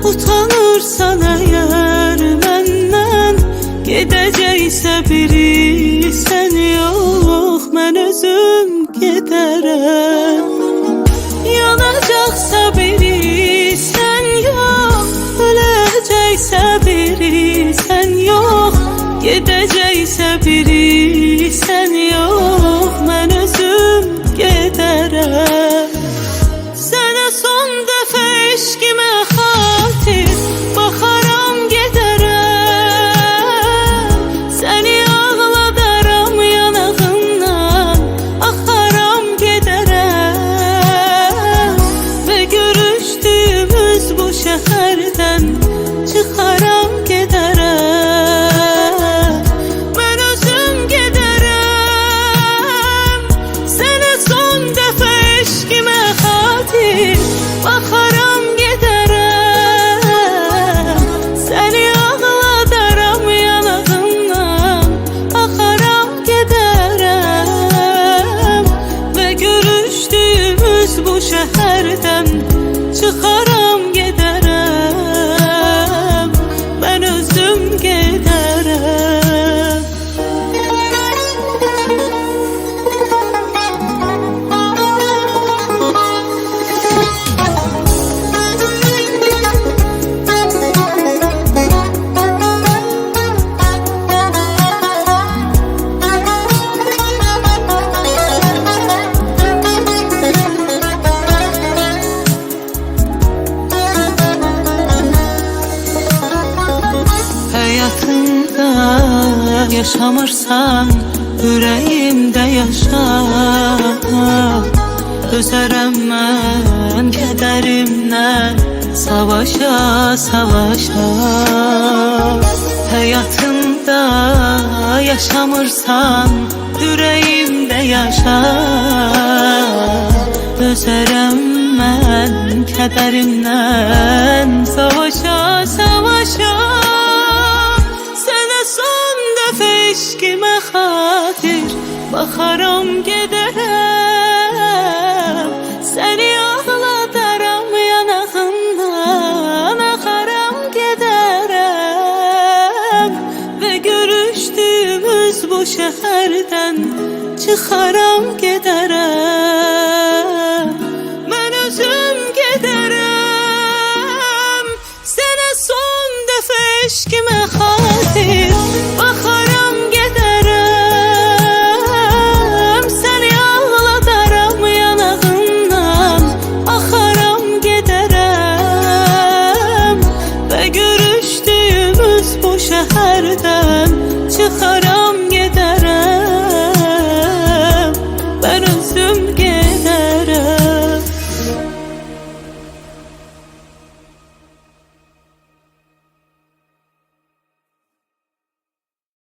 Utanırsan eğer menden, gedəcəksə biri sen yok, mən özüm gedərəm. Yanacaqsa biri sen yok, öləcəksə biri sen yok, gedəcəksə biri sen yok, mən özüm gedərəm. Sənə son dəfə eşqimə xatir baxaram gedərəm. Səni ağladaram, yanağından axaram gedərəm. Və görüşdüyümüz bu şəhərdən çıxaram gedərəm. Mən özüm gedərəm. Sənə son dəfə eşqimə xatir baxaram gedərəm. Səni ağladaram, yanağından axaram gedərəm. Və görüşdüyümüz bu şəhərdən çıxaram gedərəm. Mən özüm gedərəm. Həyatımda yaşamırsan, ürəyimdə yaşa. Özərəm mən kədərimdən savaşa, savaşa. Həyatımda yaşamırsan, ürəyimdə yaşa. Özərəm mən kədərimdən savaşa, savaşa. Eşqimə xatir baxaram gedərəm. Səni ağladaram, yanağından axaram gedərəm. Və görüşdüyümüz bu şəhərdən çıxaram gedərəm. Mən özüm gedərəm. Sənə son dəfə eşqimə xatir baxaram gedərəm. Səni ağladaram, yanağından axaram gedərəm. Və görüşdüyümüz bu şəhərdən çıxaram gedərəm. Mən özüm gedərəm.